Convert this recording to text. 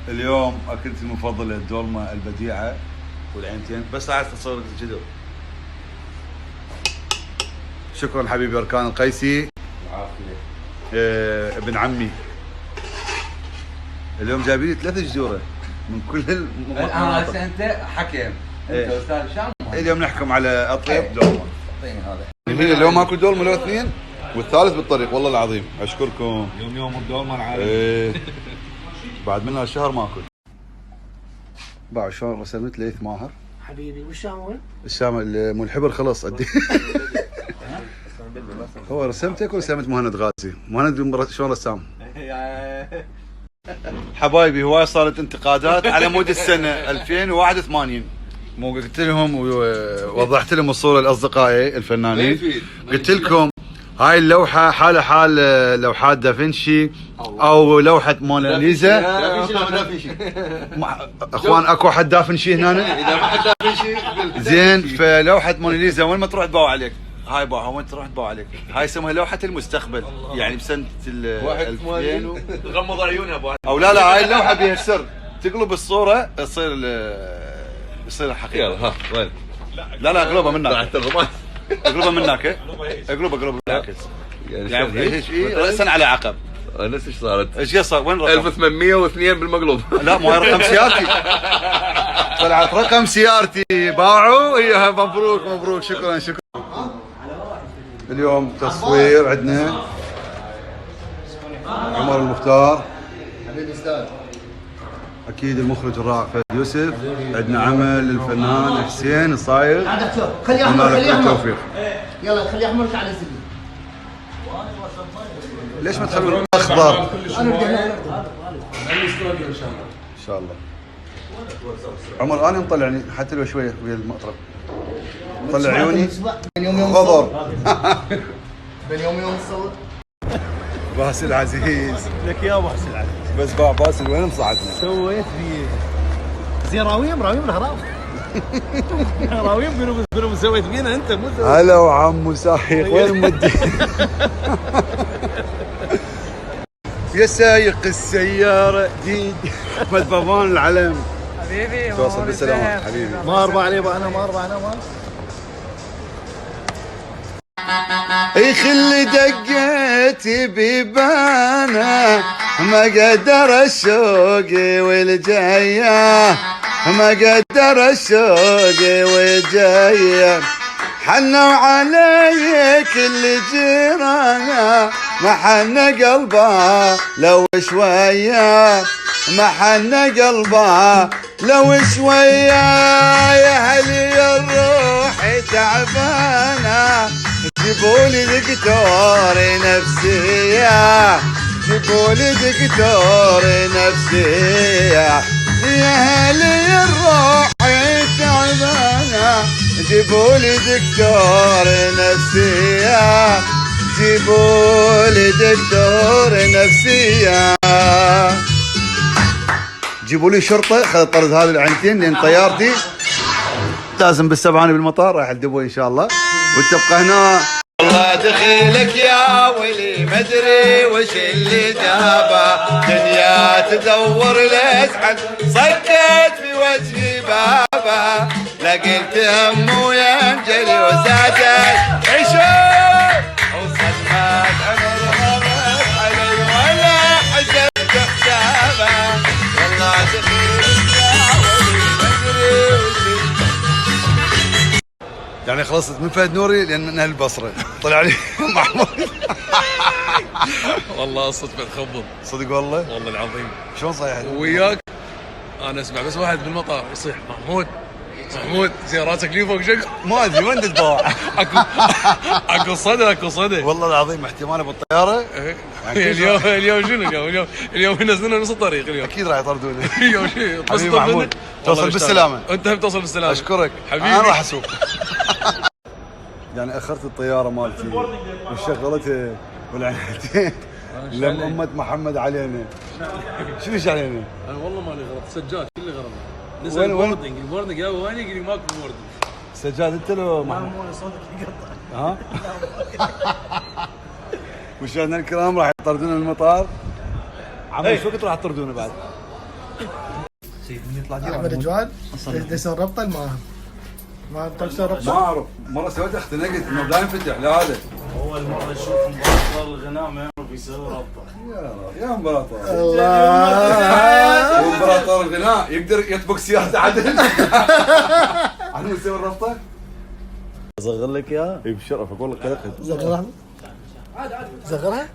اليوم اكلتي المفضله الدولمه البديعه والعينتين، بس عايز اتصور لك الجدول. شكرا حبيبي اركان القيسي. العافيه. ابن عمي اليوم جايبين لي 3 جذوره من كل الان انت حكم. انت استاذ هشام. اليوم نحكم على اطيب دولمه. اعطيني هذا. هي اليوم ماكو دولمه لو 2 والثالث بالطريق. والله العظيم اشكركم. يوم الدولمه العالمي. بعد منها شهر ماكل. بعد شلون رسمت ليث ماهر حبيبي. والشام وين؟ الشام مو الحبر خلص ادي. هو رسمتك ورسمت مهند غازي. مهند شلون رسام؟ حبايبي هواي صارت انتقادات على مود السنه 2081. مو قلت لهم ووضحت لهم الصوره لاصدقائي الفنانين. قلت لكم هاي اللوحه حالها حال لوحات دافنشي او لوحه موناليزا. دافنشي. اخوان اكو حد دافنشي هنا؟ اذا ما حد دافنشي زين. فلوحه موناليزا وين ما تروح تباوع عليك. هاي باوعها وين تروح تباوع عليك. هاي اسمها لوحه المستقبل. يعني بسنه 2000 غمض عيونها ابو او لا هاي اللوحه بيها سر. تقلب الصوره تصير حقيقه. يلا ها وين؟ لا اقلبها منك. راح ترغب. اقلبها منك. اقلبها بالعكس. يعني ايش راسا على عقب. نفس ايش صارت؟ ايش صار؟ وين الرقم؟ 1802 بالمقلوب. لا مو هاي رقم سيارتي. طلعت رقم سيارتي. باعوا اياها. مبروك شكرا. اليوم تصوير عندنا عمر المختار حبيبي استاذ. اكيد المخرج الرائع فهد يوسف. عندنا عمل الفنان حسين الصايغ. خلي احمر. التوفيق. يلا خلي احمر على الزبده. ليش ما تخلون اخضر؟ انا ان شاء الله. عمر انا مطلعني حتى لو شويه ويا المطرب. طلع عيوني خضر. بين يوم نصور. باسل عزيز. لك يا ابو حسين العزيز. بس باع باسل وين مصعدنا؟ سويت بيه زين. راويم الهرام. راويم بنو سويت بينا انت مو سويت. هلا وعمو سايق وين مودي؟ يا سايق السيارة جديد. احمد بابان العلم. حبيبي توصل بالسلامة حبيبي. ما اربع عليه انا ما يخلي دقيت بيبانا ما قدر الشوق والجايه. ما قدر الشوق والجايه. حنوا علي كل جيرانا ما حن قلبه لو شويه. ما حن قلبه لو شويه. يا هلي الروح تعبانه جيبولي دكتور نفسيه. جيبولي دكتور نفسيه. يا هلي الروح تعبانه جيبولي دكتور نفسيه. جيبولي دكتور نفسيه. جيبوا لي شرطه خذ طرد هذه العينتين لان طيارتي لازم بالسبعاني بالمطار رايح الدبي ان شاء الله وتبقى هنا. الله دخيلك يا ولي ما ادري وش اللي جابه. دنيا تدور لازعل صكيت في وجهي بابا. لا قلت هم ويا مجلي وساجد عيشوا وصدمات عمر غمت علي ولا حسبت حسابه. والله دخيلك يا ولي ما ادري وش. يعني خلصت من فهد نوري لان اهل البصره. طلع لي محمود. والله الصدفه تخبط. صدق والله العظيم. شلون صايح وياك انا اسمع بس واحد بالمطار يصيح محمود زين راسك لي فوق شق. ما ادري وين تتباوع. اكو صدى والله العظيم احتمال بالطياره. اليوم شنو اليوم ينزلنا نص الطريق اليوم. اكيد راح يطردوني. اليوم شيء حبيبي محمود توصل بالسلامه. انت هم توصل بالسلامه. اشكرك حبيبي. انا راح اسوق. يعني اخرت الطياره مالتي وشغلتها والعينتين لما امة محمد علينا. شنو ايش علينا؟ انا والله مالي غلط. سجاد شو اللي غلط؟ وين- نزل بوردنج يا وين يقول لي ماكو بوردنج. سجاد انت لو محمد؟ مو صوتك يقطع. ها؟ مشاهدينا الكرام راح يطردونا من المطار. عمو شو وقت راح تطردونا بعد؟ احمد جواد يسوي ربطه الماهم ما انت شلون ما ربطه؟ اعرف مره سويت اختنقت انه لا ينفتح لا هذا اول مره اشوف امبراطور الغناء ما يعرف يسوي ربطه. يا امبراطور الله امبراطور الغناء يقدر يطبق سيارته عدل عدل يسوي الربطه؟ اصغر لك اياها؟ اي بشرف اقول لك زغرها زغرها